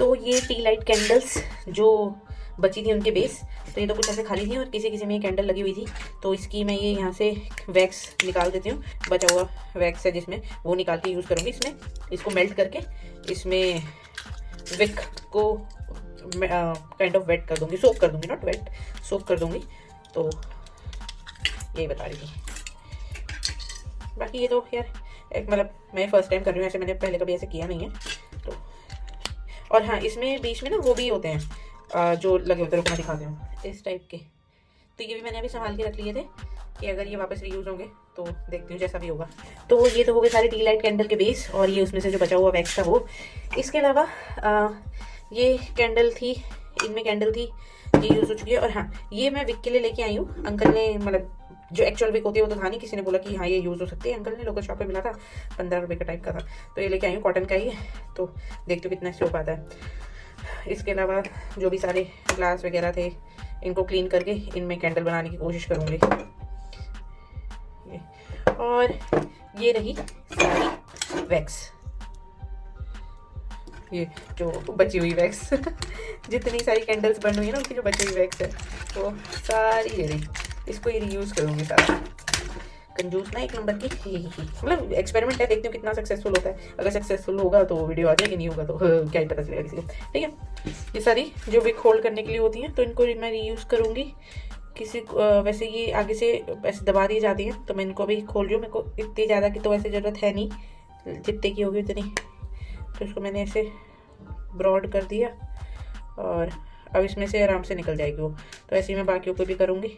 तो ये T light candles जो बची थी उनके बेस, तो ये तो कुछ ऐसे खाली थी और किसी किसी में ये कैंडल लगी हुई थी, तो इसकी मैं ये यहाँ से वैक्स निकाल देती हूँ। बचा हुआ वैक्स है जिसमें, वो निकाल के यूज़ करूँगी इसमें। इसको मेल्ट करके इसमें विक को काइंड ऑफ वेट कर दूँगी, सोक कर दूँगी, नॉट वेट, सोक कर दूँगी। तो यही बता रही थी। बाकी ये तो यार एक मतलब मैं फ़र्स्ट टाइम कर रही हूँ, ऐसे मैंने पहले कभी ऐसे किया नहीं है। तो और हाँ, इसमें बीच में ना वो भी होते हैं जो लगे होते हैं, रुको मैं दिखाती हूँ, इस टाइप के। तो ये भी मैंने अभी संभाल के रख लिए थे कि अगर ये वापस रीयूज़ होंगे तो देखती हूँ जैसा भी होगा। तो ये तो हो गए सारे टी लाइट कैंडल के बेस, और ये उसमें से जो बचा हुआ वैक्स था वो। इसके अलावा ये कैंडल थी, इनमें कैंडल थी, ये यूज़ हो चुकी है। और हाँ, ये मैं विक के लिए लेके आई हूँ। अंकल ने मतलब जो एक्चुअल विक होती है वो तो था नहीं, किसी ने बोला कि हाँ ये यूज़ हो सकती है, अंकल ने लोकल शॉप पे मिला था, 15 रुपये का टाइप का था, तो ये लेके आई हूँ, कॉटन का ही है। तो देखती हूँ कितना इससे हो पाता है। इसके अलावा जो भी सारे ग्लास वगैरह थे इनको क्लीन करके इनमें कैंडल बनाने की कोशिश करूँगी। और ये रही सारी वैक्स, ये जो बची हुई वैक्स जितनी सारी कैंडल्स बन हुई है ना उनकी जो बची हुई वैक्स है वो सारी ये रही। इसको ये रीयूज़ करूँगी सारा। कंजूस ना एक नंबर की, मतलब एक्सपेरिमेंट है, देखती हूँ कितना सक्सेसफुल होता है। अगर सक्सेसफुल होगा तो वीडियो आ जाएगी, नहीं होगा तो क्या ही पता चलेगा किसी को। ठीक है, ये सारी जो विक होल्ड करने के लिए होती हैं तो इनको मैं रीयूज़ करूँगी। किसी वैसे ये आगे से ऐसे दबा दी जाती हैं, तो मैं इनको भी खोल रही हूँ। मेरे को इतनी ज़्यादा की तो वैसे ज़रूरत है नहीं, जितने की होगी उतनी। तो इसको मैंने ऐसे ब्रॉड कर दिया और अब इसमें से आराम से निकल जाएगी वो। तो ऐसे ही मैं बाकियों को भी करूँगी।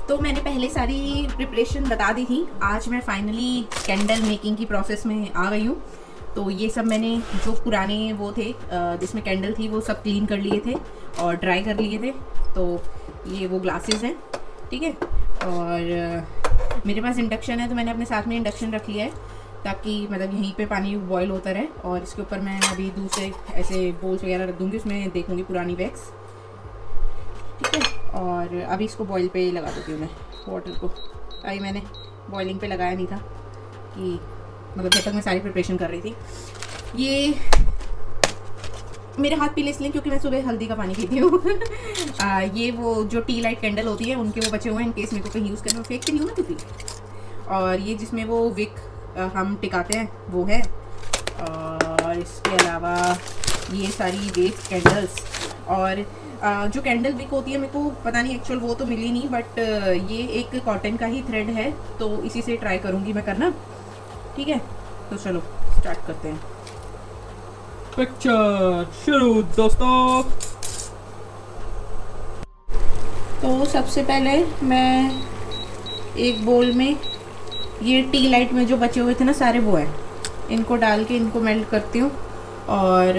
तो मैंने पहले सारी प्रिपरेशन बता दी थी, आज मैं फाइनली कैंडल मेकिंग की प्रोसेस में आ गई हूँ। तो ये सब मैंने जो पुराने वो थे जिसमें कैंडल थी वो सब क्लीन कर लिए थे और ड्राई कर लिए थे। तो ये वो ग्लासेस हैं, ठीक है। और मेरे पास इंडक्शन है तो मैंने अपने साथ में इंडक्शन रख लिया है, ताकि मतलब यहीं पे पानी बॉयल होता रहे। और इसके ऊपर मैं अभी दूसरे ऐसे बोल्स वगैरह रख दूँगी, उसमें देखूँगी पुरानी वैक्स, ठीक है। और अभी इसको बॉईल पे लगा देती हूँ मैं वाटर को। अभी मैंने बॉइलिंग पे लगाया नहीं था कि मतलब जब तक मैं सारी प्रिपरेशन कर रही थी। ये मेरे हाथ पीले इसलिए क्योंकि मैं सुबह हल्दी का पानी पीती हूँ ये वो जो टी लाइट कैंडल होती है उनके वो बचे हुए हैं, इनकेस मेरे को कहीं यूज़ करना हो, फेंकती नहीं हूँ ना क्योंकि। और ये जिसमें वो विक हम टिकाते हैं वो है। और इसके अलावा ये सारी वेस्ट कैंडल्स, और जो कैंडल विक होती है मेरे को पता नहीं एक्चुअल वो तो मिली नहीं, बट ये एक कॉटन का ही थ्रेड है, तो इसी से ट्राई करूँगी मैं करना, ठीक है। तो चलो स्टार्ट करते हैं। पिक्चर शुरू दोस्तों। तो सबसे पहले मैं एक बोल में ये टी लाइट में जो बचे हुए थे ना सारे वो है, इनको डाल के इनको मेल्ट करती हूँ और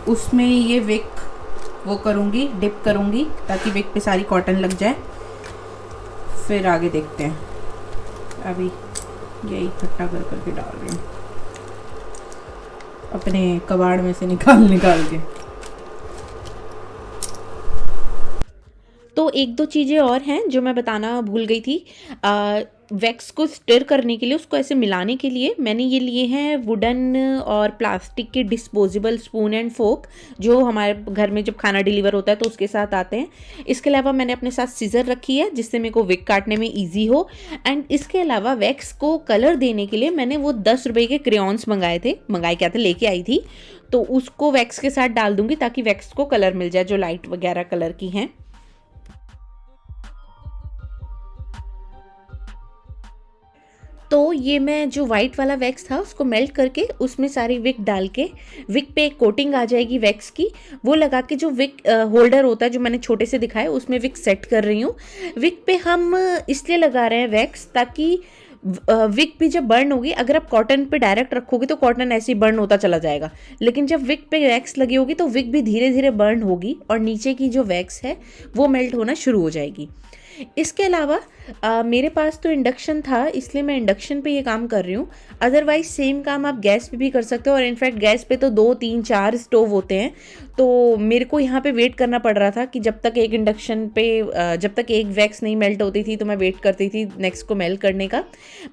उसमें ये विक वो करूँगी, डिप करूँगी ताकि विक पे सारी कॉटन लग जाए। फिर आगे देखते हैं। अभी यही इकट्ठा कर करके डाल रही हूँ अपने कबाड़ में से निकाल के। तो एक दो चीज़ें और हैं जो मैं बताना भूल गई थी। वैक्स को स्टिर करने के लिए, उसको ऐसे मिलाने के लिए मैंने ये लिए हैं वुडन और प्लास्टिक के डिस्पोजेबल स्पून एंड फोक, जो हमारे घर में जब खाना डिलीवर होता है तो उसके साथ आते हैं। इसके अलावा मैंने अपने साथ सीजर रखी है जिससे मेरे को विक काटने में ईजी हो। एंड इसके अलावा वैक्स को कलर देने के लिए मैंने वो 10 रुपये के क्रेयॉन्स मंगाए क्या थे, लेके आई थी। तो उसको वैक्स के साथ डाल दूँगी ताकि वैक्स को कलर मिल जाए, जो लाइट वगैरह कलर की हैं। तो ये मैं जो वाइट वाला वैक्स था उसको मेल्ट करके उसमें सारी विक डाल के, विक पे एक कोटिंग आ जाएगी वैक्स की, वो लगा के जो विक होल्डर होता है जो मैंने छोटे से दिखाया उसमें विक सेट कर रही हूँ। विक पे हम इसलिए लगा रहे हैं वैक्स ताकि विक भी जब बर्न होगी, अगर आप कॉटन पे डायरेक्ट रखोगे तो कॉटन ऐसे ही बर्न होता चला जाएगा, लेकिन जब विक पे वैक्स लगी होगी तो विक भी धीरे धीरे बर्न होगी और नीचे की जो वैक्स है वो मेल्ट होना शुरू हो जाएगी। इसके अलावा मेरे पास तो इंडक्शन था, इसलिए मैं इंडक्शन पे ये काम कर रही हूँ। अदरवाइज सेम काम आप गैस पे भी कर सकते हो, और इनफैक्ट गैस पे तो 2 3 4 स्टोव होते हैं। तो मेरे को यहाँ पे वेट करना पड़ रहा था कि जब तक एक इंडक्शन पे जब तक एक वैक्स नहीं मेल्ट होती थी तो मैं वेट करती थी नेक्स्ट को मेल्ट करने का।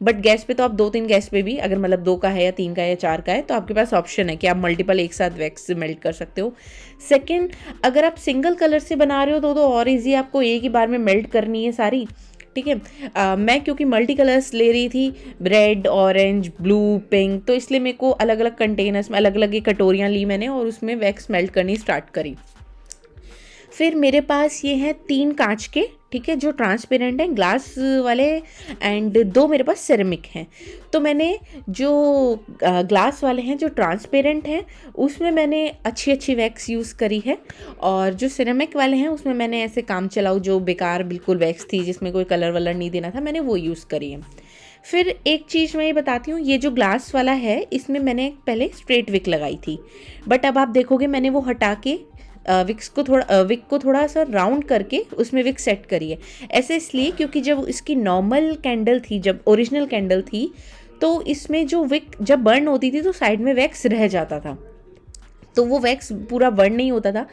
बट गैस पे तो आप 2 3 गैस पे भी, अगर मतलब 2 का है या 3 का है या 4 का है, तो आपके पास ऑप्शन है कि आप मल्टीपल एक साथ वैक्स मेल्ट कर सकते हो। सेकेंड, अगर आप सिंगल कलर से बना रहे हो तो और ईजी, आपको एक ही बार में मेल्ट करनी है सारी, ठीक है। मैं क्योंकि मल्टी कलर्स ले रही थी, रेड, ऑरेंज, ब्लू, पिंक, तो इसलिए मेरे को अलग अलग कंटेनर्स में अलग अलग कटोरियाँ ली मैंने और उसमें वैक्स मेल्ट करनी स्टार्ट करी। फिर मेरे पास ये हैं 3 कांच के, ठीक है, जो ट्रांसपेरेंट हैं, ग्लास वाले, एंड 2 मेरे पास सिरेमिक हैं। तो मैंने जो ग्लास वाले हैं जो ट्रांसपेरेंट हैं उसमें मैंने अच्छी वैक्स यूज़ करी है, और जो सिरेमिक वाले हैं उसमें मैंने ऐसे काम चलाऊ जो बेकार बिल्कुल वैक्स थी जिसमें कोई कलर वलर नहीं देना था, मैंने वो यूज़ करी है। फिर एक चीज़ मैं ये बताती हूँ, ये जो ग्लास वाला है इसमें मैंने पहले स्ट्रेट विक लगाई थी, बट अब आप देखोगे मैंने वो हटा के विक को थोड़ा सा राउंड करके उसमें विक सेट करी है। ऐसे इसलिए क्योंकि जब इसकी नॉर्मल कैंडल थी, जब ओरिजिनल कैंडल थी, तो इसमें जो विक जब बर्न होती थी तो साइड में वैक्स रह जाता था, तो वो वैक्स पूरा बर्न नहीं होता था।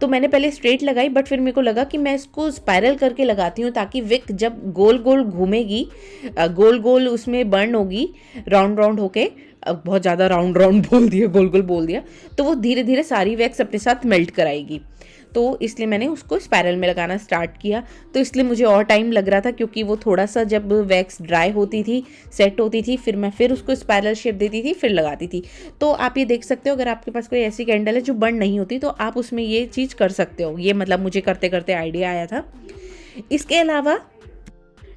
तो मैंने पहले स्ट्रेट लगाई, बट फिर मेरे को लगा कि मैं इसको स्पाइरल करके लगाती हूँ ताकि विक जब गोल गोल घूमेगी, गोल गोल उसमें बर्न होगी, राउंड राउंड होके, बहुत ज़्यादा राउंड राउंड बोल दिया, गोल गोल बोल दिया, तो वो धीरे धीरे सारी वैक्स अपने साथ मेल्ट कराएगी। तो इसलिए मैंने उसको स्पाइरल में लगाना स्टार्ट किया। तो इसलिए मुझे और टाइम लग रहा था, क्योंकि वो थोड़ा सा जब वैक्स ड्राई होती थी, सेट होती थी, फिर मैं फिर उसको स्पाइरल शेप देती थी, फिर लगाती थी। तो आप ये देख सकते हो, अगर आपके पास कोई ऐसी कैंडल है जो बर्न नहीं होती तो आप उसमें ये चीज़ कर सकते हो। ये मतलब मुझे करते करते आइडिया आया था। इसके अलावा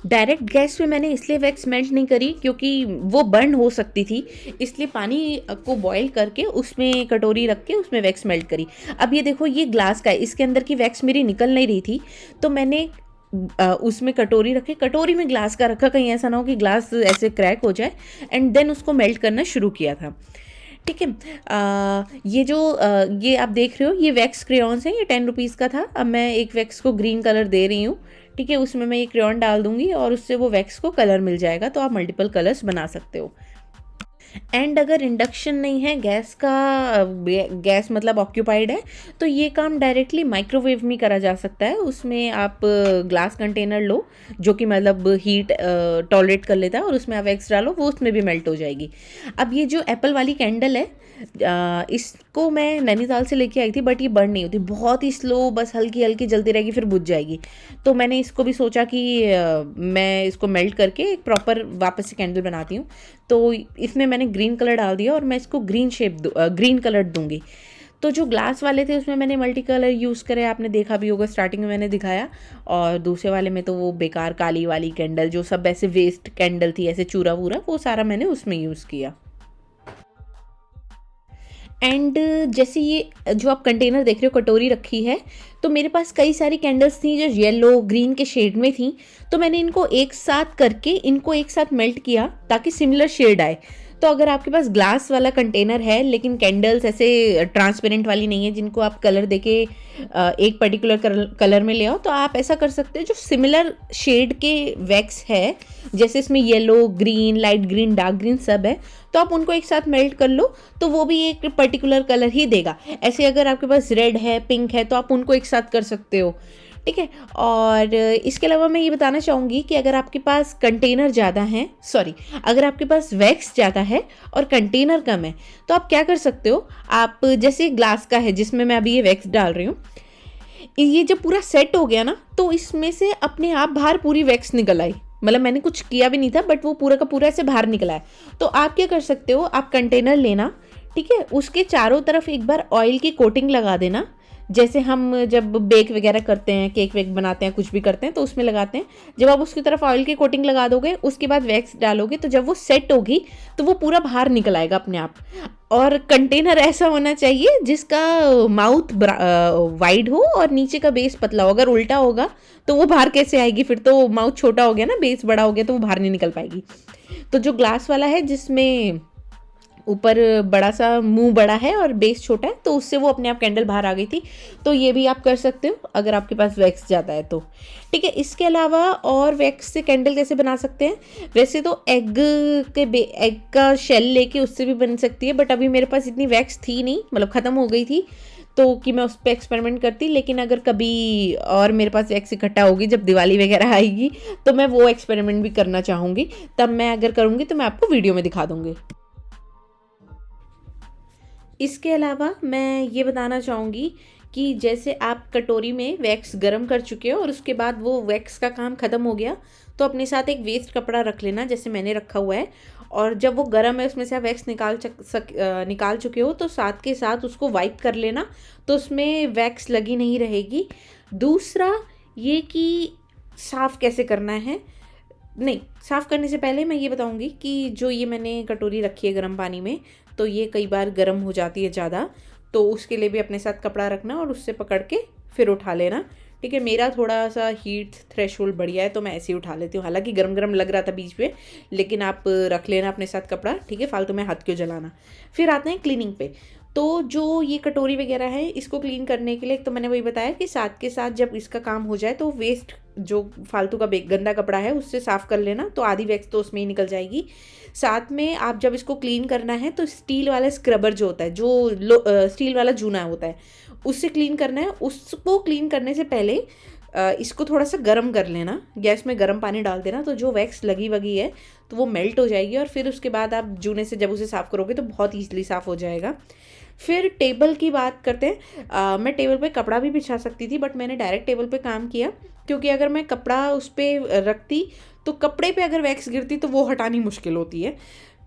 डायरेक्ट गैस पे मैंने इसलिए वैक्स मेल्ट नहीं करी क्योंकि वो बर्न हो सकती थी, इसलिए पानी को बॉईल करके उसमें कटोरी रख के उसमें वैक्स मेल्ट करी। अब ये देखो, ये ग्लास का है, इसके अंदर की वैक्स मेरी निकल नहीं रही थी, तो मैंने उसमें कटोरी रखे, कटोरी में ग्लास का रखा, कहीं ऐसा ना हो कि ग्लास ऐसे क्रैक हो जाए, एंड देन उसको मेल्ट करना शुरू किया था, ठीक है। ये आप देख रहे हो, ये वैक्स क्रेयॉन्स हैं, ये 10 रुपीज़ का था। अब मैं एक वैक्स को ग्रीन कलर दे रही हूँ, ठीक है, उसमें मैं ये क्रेयॉन डाल दूंगी और उससे वो वैक्स को कलर मिल जाएगा, तो आप मल्टीपल कलर्स बना सकते हो। एंड अगर इंडक्शन नहीं है, गैस मतलब ऑक्यूपाइड है, तो ये काम डायरेक्टली माइक्रोवेव में करा जा सकता है। उसमें आप ग्लास कंटेनर लो जो कि मतलब हीट टॉलरेट कर लेता है, और उसमें आप वैक्स डालो, वो उसमें भी मेल्ट हो जाएगी। अब ये जो एप्पल वाली कैंडल है, इसको मैं नैनीताल से लेके आई थी, बट ये बर्न नहीं होती, बहुत ही स्लो, बस हल्की हल्की जलती रहेगी, फिर बुझ जाएगी। तो मैंने इसको भी सोचा कि मैं इसको मेल्ट करके एक प्रॉपर वापस से कैंडल बनाती हूँ। तो इसमें मैंने ग्रीन कलर डाल दिया और मैं इसको ग्रीन कलर दूंगी। तो जो ग्लास वाले थे उसमें मैंने मल्टी कलर यूज़ करे, आपने देखा भी होगा, स्टार्टिंग में मैंने दिखाया। और दूसरे वाले में तो वो बेकार काली वाली कैंडल, जो सब ऐसे वेस्ट कैंडल थी, ऐसे चूरा वूरा, वो सारा मैंने उसमें यूज़ किया। एंड जैसे ये जो आप कंटेनर देख रहे हो, कटोरी रखी है, तो मेरे पास कई सारी कैंडल्स थी जो येलो ग्रीन के शेड में थी, तो मैंने इनको एक साथ करके इनको एक साथ मेल्ट किया ताकि सिमिलर शेड आए। तो अगर आपके पास ग्लास वाला कंटेनर है लेकिन कैंडल्स ऐसे ट्रांसपेरेंट वाली नहीं है जिनको आप कलर देके एक पर्टिकुलर कलर में ले आओ, तो आप ऐसा कर सकते हो, जो सिमिलर शेड के वैक्स है, जैसे इसमें yellow, green, light green, dark green सब है, तो आप उनको एक साथ मेल्ट कर लो, तो वो भी एक पर्टिकुलर कलर ही देगा। ऐसे अगर आपके पास रेड है, पिंक है, तो आप उनको एक साथ कर सकते हो, ठीक है। और इसके अलावा मैं ये बताना चाहूँगी कि अगर आपके पास कंटेनर ज़्यादा हैं, अगर आपके पास वैक्स ज़्यादा है और कंटेनर कम है, तो आप क्या कर सकते हो, आप जैसे ग्लास का है जिसमें मैं अभी ये वैक्स डाल रही हूँ, ये जब पूरा सेट हो गया ना, तो इसमें से अपने आप बाहर पूरी वैक्स निकल आई, मतलब मैंने कुछ किया भी नहीं था, बट वो पूरा का पूरा ऐसे बाहर निकला है। तो आप क्या कर सकते हो, आप कंटेनर लेना, ठीक है, उसके चारों तरफ एक बार ऑयल की कोटिंग लगा देना, जैसे हम जब बेक वगैरह करते हैं, केक वेक बनाते हैं, कुछ भी करते हैं तो उसमें लगाते हैं। जब आप उसकी तरफ ऑयल की कोटिंग लगा दोगे, उसके बाद वैक्स डालोगे, तो जब वो सेट होगी तो वो पूरा बाहर निकल आएगा अपने आप। और कंटेनर ऐसा होना चाहिए जिसका माउथ वाइड हो और नीचे का बेस पतला हो। अगर उल्टा होगा तो वो बाहर कैसे आएगी, फिर तो माउथ छोटा हो गया ना, बेस बड़ा हो गया, तो वो बाहर नहीं निकल पाएगी। तो जो ग्लास वाला है जिसमें ऊपर बड़ा सा मुंह बड़ा है और बेस छोटा है, तो उससे वो अपने आप कैंडल बाहर आ गई थी। तो ये भी आप कर सकते हो अगर आपके पास वैक्स ज़्यादा है तो। ठीक है, इसके अलावा और वैक्स से कैंडल कैसे बना सकते हैं? वैसे तो एग का शेल लेके उससे भी बन सकती है, बट अभी मेरे पास इतनी वैक्स थी नहीं, मतलब ख़त्म हो गई थी, तो कि मैं उस पर एक्सपेरिमेंट करती। लेकिन अगर कभी और मेरे पास वैक्स इकट्ठा होगी, जब दिवाली वगैरह आएगी, तो मैं वो एक्सपेरिमेंट भी करना चाहूँगी। तब मैं अगर करूँगी तो मैं आपको वीडियो में दिखा दूँगी। इसके अलावा मैं ये बताना चाहूँगी कि जैसे आप कटोरी में वैक्स गरम कर चुके हो और उसके बाद वो वैक्स का काम ख़त्म हो गया, तो अपने साथ एक वेस्ट कपड़ा रख लेना, जैसे मैंने रखा हुआ है। और जब वो गरम है उसमें से आप वैक्स निकाल चुके हो, तो साथ के साथ उसको वाइप कर लेना, तो उसमें वैक्स लगी नहीं रहेगी। दूसरा ये कि साफ़ कैसे करना है, नहीं, साफ़ करने से पहले मैं ये बताऊंगी कि जो ये मैंने कटोरी रखी है गर्म पानी में, तो ये कई बार गर्म हो जाती है ज़्यादा, तो उसके लिए भी अपने साथ कपड़ा रखना और उससे पकड़ के फिर उठा लेना। ठीक है, मेरा थोड़ा सा हीट थ्रेशोल्ड बढ़िया है, तो मैं ऐसे ही उठा लेती हूँ। हालांकि गरम गरम लग रहा था बीच में, लेकिन आप रख लेना अपने साथ कपड़ा, ठीक है, फालतू में हाथ क्यों जलाना। फिर आते हैं क्लीनिंग पे। तो जो ये कटोरी वगैरह है, इसको क्लीन करने के लिए तो मैंने वही बताया कि साथ के साथ जब इसका काम हो जाए तो वेस्ट जो फालतू का गंदा कपड़ा है उससे साफ़ कर लेना, तो आधी वैक्स तो उसमें ही निकल जाएगी। साथ में आप जब इसको क्लीन करना है तो स्टील वाला स्क्रबर जो होता है, जो स्टील वाला जूना होता है, उससे क्लीन करना है। उसको क्लीन करने से पहले इसको थोड़ा सा गर्म कर लेना, गैस में गर्म पानी डाल देना, तो जो वैक्स लगी वगी है तो वो मेल्ट हो जाएगी। और फिर उसके बाद आप जूने से जब उसे साफ़ करोगे तो बहुत ईजिली साफ़ हो जाएगा। फिर टेबल की बात करते हैं। मैं टेबल पे कपड़ा भी बिछा सकती थी, बट मैंने डायरेक्ट टेबल पे काम किया, क्योंकि अगर मैं कपड़ा उस पर रखती तो कपड़े पे अगर वैक्स गिरती तो वो हटानी मुश्किल होती है।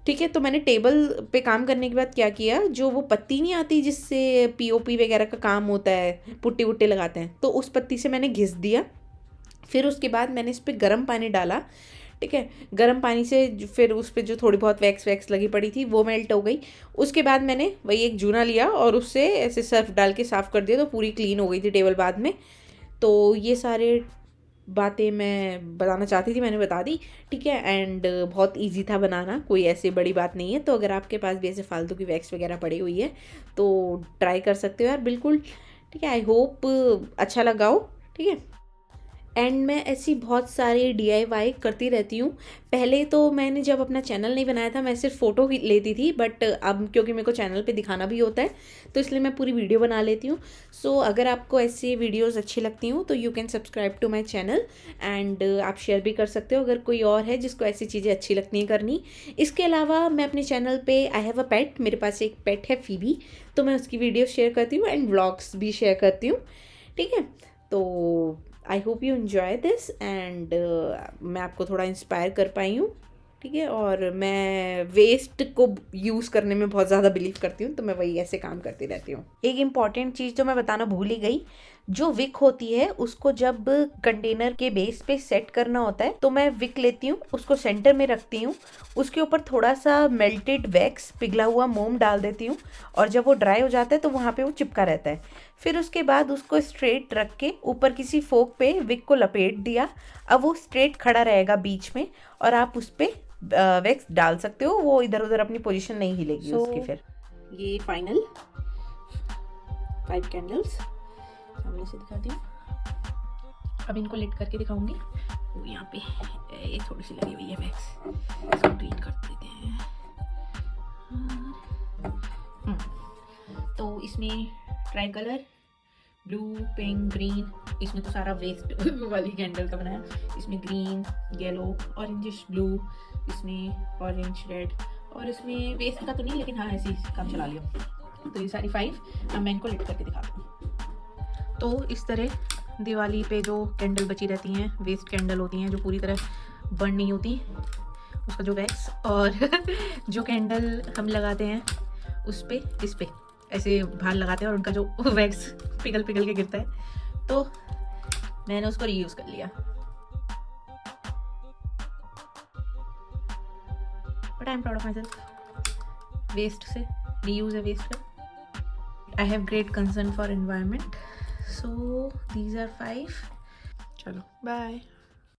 ठीक है, तो मैंने टेबल पे काम करने के बाद क्या किया, जो वो पत्ती नहीं आती जिससे पीओपी वगैरह का काम होता है, पुट्टी वुट्टी लगाते हैं, तो उस पत्ती से मैंने घिस दिया। फिर उसके बाद मैंने इस पर गर्म पानी डाला। ठीक है, गर्म पानी से फिर उस पर जो थोड़ी बहुत वैक्स लगी पड़ी थी वो मेल्ट हो गई। उसके बाद मैंने वही एक जूना लिया और उससे ऐसे सर्फ डाल के साफ़ कर दिया, तो पूरी क्लीन हो गई थी टेबल बाद में। तो ये सारे बातें मैं बताना चाहती थी, मैंने बता दी। ठीक है, एंड बहुत इजी था बनाना, कोई ऐसी बड़ी बात नहीं है। तो अगर आपके पास भी ऐसे फालतू की वैक्स वगैरह पड़ी हुई है तो ट्राई कर सकते हो यार, बिल्कुल। ठीक है, आई होप अच्छा लगा हो। ठीक है, एंड मैं ऐसी बहुत सारी DIY करती रहती हूँ। पहले तो मैंने जब अपना चैनल नहीं बनाया था मैं सिर्फ फ़ोटो लेती थी, बट अब क्योंकि मेरे को चैनल पे दिखाना भी होता है तो इसलिए मैं पूरी वीडियो बना लेती हूँ। सो अगर आपको ऐसी वीडियोस अच्छी लगती हूँ तो you can subscribe to my channel, and आप शेयर भी कर सकते हो अगर कोई और है जिसको ऐसी चीज़ें अच्छी लगती हैं करनी। इसके अलावा मैं अपने चैनल पर आई हैव अ पेट, मेरे पास एक पेट है फीबी, तो मैं उसकी वीडियो शेयर करती हूँ एंड व्लॉग्स भी शेयर करती हूँ। ठीक है, तो I hope you enjoy this, and मैं आपको थोड़ा इंस्पायर कर पाई हूँ। ठीक है, और मैं वेस्ट को यूज़ करने में बहुत ज़्यादा बिलीव करती हूँ, तो मैं वही ऐसे काम करती रहती हूँ। एक इम्पॉर्टेंट चीज़ जो मैं बताना भूल ही गई, जो विक होती है उसको जब कंटेनर के बेस पे सेट करना होता है तो मैं विक लेती हूँ, उसको सेंटर में रखती हूँ, उसके ऊपर थोड़ा सा मेल्टेड वैक्स पिघला हुआ मोम डाल देती हूँ, और जब वो ड्राई हो जाता है तो वहाँ पे वो चिपका रहता है। फिर उसके बाद उसको स्ट्रेट रख के ऊपर किसी फोक पे विक को लपेट दिया। अब वो स्ट्रेट खड़ा रहेगा बीच में, और आप उस पर वैक्स डाल सकते हो, वो इधर उधर अपनी पोजीशन नहीं हिलेगी उसकी। फिर ये फाइनल 5 कैंडल्स सामने से दिखाती हूँ। अब इनको लिट करके दिखाऊंगी। वो यहाँ पे ये थोड़ी सी लगी हुई है वैक्स, इसको क्लीन कर देते हैं। तो इसमें try colour blue, pink, green, इसमें तो सारा वेस्ट वाली कैंडल का बनाया। इसमें ग्रीन, येलो, ऑरेंजिश ब्लू, इसमें ऑरेंज रेड, और इसमें वेस्ट का तो नहीं, लेकिन हाँ ऐसे ही काम चला लिया। तो ये सारी 5 अब मैं इनको लिट करके दिखाती हूँ। तो इस तरह दिवाली पे जो कैंडल बची रहती हैं, वेस्ट कैंडल होती हैं जो पूरी तरह बर्न नहीं होती, उसका जो वैक्स, और जो कैंडल हम लगाते हैं उस पर इस पर ऐसे बाहर लगाते हैं और उनका जो वैक्स पिघल के गिरता है, तो मैंने उसको रीयूज़ कर लिया। But I am proud of myself, waste से रीयूज़ है वेस्ट का। I have great concern for environment, so these are 5। चलो बाय।